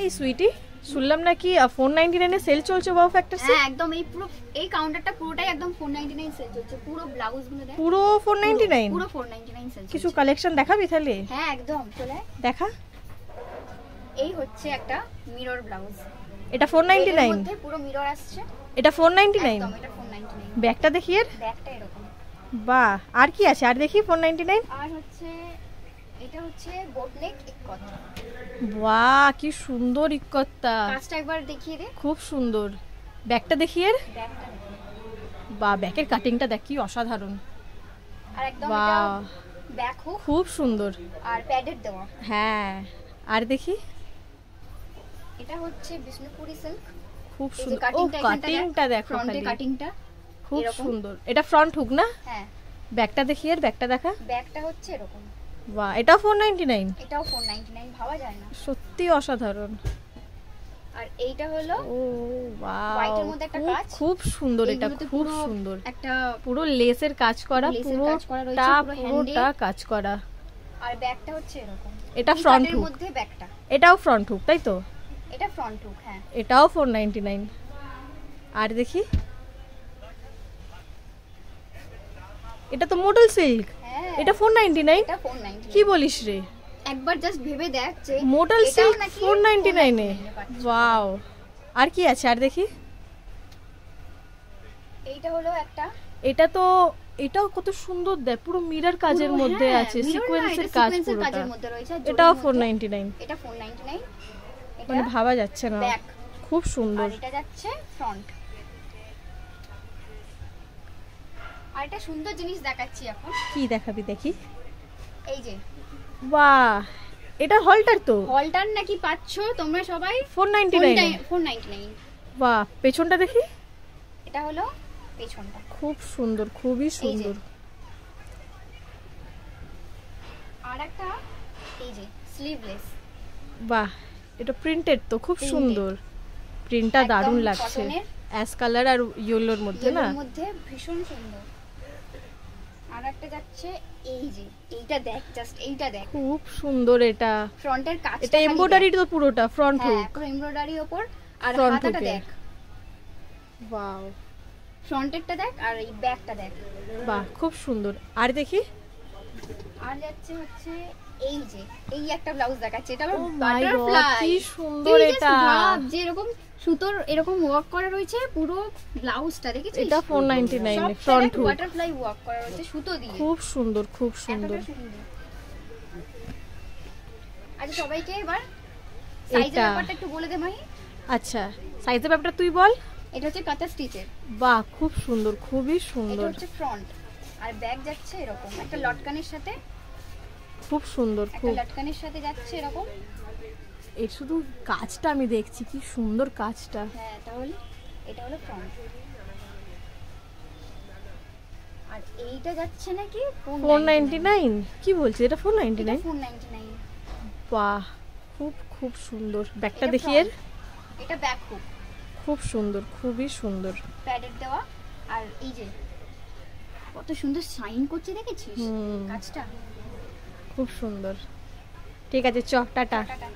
এই সুইটি, শুনলাম নাকি 499 এ সেল চলছে ওয়াও ফ্যাক্টরসে? হ্যাঁ একদম, এই পুরো এই কাউন্টারটা পুরোটাই একদম 499 সেল চলছে। পুরো ব্লাউজ গুলো দেখ, পুরো 499? পুরো 499 সেল চলছে। কিছু কালেকশন দেখাবি তাহলে? হ্যাঁ একদম, চলে দেখা। এই হচ্ছে একটা মিরর ব্লাউজ, এটা 499 এর মধ্যে পুরো মিরর আসছে। এটা 499? একদম, এটা 499। ব্যাগটা দেখি এর। ব্যাগটা এরকম। বাহ, আর কি আছে আর দেখি 499? আর হচ্ছে এটা হচ্ছে বোটনেক ইক্কত। বাহ, কি সুন্দর ইক্কতটা, কাজটা একবার দেখিয়ে দে। খুব সুন্দর। ব্যাগটা দেখি এর। ব্যাগটা বাহ, ব্যাগের কাটিংটা দেখ কি অসাধারণ। আর একদম এটা বাহ, ব্যাক হুক খুব সুন্দর। আর প্যাডেড দেওয়া। হ্যাঁ, আর দেখি। এটা হচ্ছে বিষ্ণুপুরি সিল্ক। খুব এই যে সুন্দর। ও, কাটিংটা কাটিংটা দেখো ফ্রন্টে খালি, কাটিংটা খুব এরকম। সুন্দর। এটা ফ্রন্ট হুক না? হ্যাঁ। ব্যাগটা দেখি এর, ব্যাগটা দেখা। ব্যাগটা হচ্ছে এরকম। বাহ, এটাও 499? এটাও 499, ভাবা যায় না। সত্যি অসাধারণ। আর এইটা হলো ও ওয়াও, হোয়াইটের মধ্যে একটা কাজ, খুব সুন্দর। এটা এইগুলোতে খুব পুরো সুন্দর, একটা পুরো লেসের কাজ করা, লেসের কাজ করা রয়েছে, পুরোটা কাজ করা। আর ব্যাগটা হচ্ছে এরকম। এটা ফ্রন্ট হুক, মধ্যে ব্যাগটা। এটাও ফ্রন্ট হুক তাই তো? এটা ফ্রন্ট হুক, হ্যাঁ। এটাও 499। আর দেখি, এটা তো মডেল সিল্ক। হ্যাঁ, এটা 499? এটা 499। কি বলিস রে, একবার জাস্ট ভেবে দেখ যে মডেল এটাও সিল্ক নাকি 499 এ। 499 পাচ্ছিস। ওয়াও, আর কি আছে আর দেখি। এইটা হলো একটা, এটা তো, এটাও কত সুন্দর দেখ, পুরো মিরর কাজের পুরো, মধ্যে হ্যাঁ, আছে, mirror না, সিকোয়েন্সের এটা কাজ সিকোয়েন্সের পুরোটা। কাজের মধ্যে রয়েছে। আর এটাও জরির মধ্যে। 499? এটা 499। এটা মানে ভাবা যাচ্ছে না, ব্যাক, খুব সুন্দর। আর এটা যাচ্ছে ফ্রন্ট। আর একটা সুন্দর জিনিস দেখাচ্ছি এখন। কি দেখাবি দেখি। এই যে বাহ, এটা হলটার তো? হলটার নাকি পাচ্ছো তোমরা সবাই 499? 499। বাহ, পেছনটা দেখি। এটা হলো পেছনটা, খুব সুন্দর, খুবই এই যে। সুন্দর। আর একটা এই যে স্লিভলেস। বাহ, এটা প্রিন্টেড তো, খুব Printed। সুন্দর। প্রিন্টটা একদম দারুণ লাগছে, কটনের। অ্যাশ কালার আর ইয়েলোর মধ্যে না? এর মধ্যে ভীষণ সুন্দর। আর একটা যাচ্ছে এই যে, এইটা দেখ, জাস্ট এইটা দেখ, খুব সুন্দর। এটা ফ্রন্টের কাজটা, এটা এমব্রয়ডারি তো পুরোটা, ফ্রন্ট হ্যাঁ হুক। পুরো এমব্রয়ডারি উপর। আর Front হাতাটা hook-এ। দেখ, ওয়াও, ফ্রন্টেরটা দেখ, আর এই ব্যাকটা দেখ। বাহ, খুব সুন্দর। আর দেখি। আর যাচ্ছে হচ্ছে এই যে, এই একটা ব্লাউজ দেখাচ্ছে, এটা আবার Oh my God, বাটারফ্লাই। কি সুন্দর এটা। যে এরকম সুতোর এরকম ওয়ার্ক করা রয়েছে পুরো ব্লাউজটা, দেখেছিস? এটা 499 ফ্রন্ট হুক, বাটারফ্লাই ওয়ার্ক করা রয়েছে সুতো দিয়ে। খুব সুন্দর, খুব সুন্দর। এতটা সুন্দর। আচ্ছা সবাইকে এবার সাইজের এটা। ব্যাপারটা একটু বলে দে মাহি। আচ্ছা, সাইজের ব্যাপারটা তুই বল। এটা হচ্ছে কাঁথা স্টিচের। বাহ, খুব সুন্দর, খুবই এটা সুন্দর। হচ্ছে ফ্রন্ট, আর ব্যাক যাচ্ছে এরকম একটা লটকানের সাথে, খুব সুন্দর, একটা খুব। লটকানের সাথে যাচ্ছে এরকম। এর শুধু কাজটা আমি দেখছি, কি সুন্দর কাজটা। হ্যাঁ, তাহলে এটা হলো ফ্রন্ট। আর এইটা যাচ্ছে নাকি 499? কি বলছিস, এটা 499? 499। বাহ, খুব খুব সুন্দর। ব্যাগটা এটা দেখি এর। front, এটা ব্যাক হুক, খুব সুন্দর, খুবই সুন্দর। প্যাডেড দেওয়া। আর এই যে কত সুন্দর শাইন করছে, দেখেছিস হুম। কাজটা? খুব সুন্দর। ঠিক আছে, চ, টাটা। টাটা।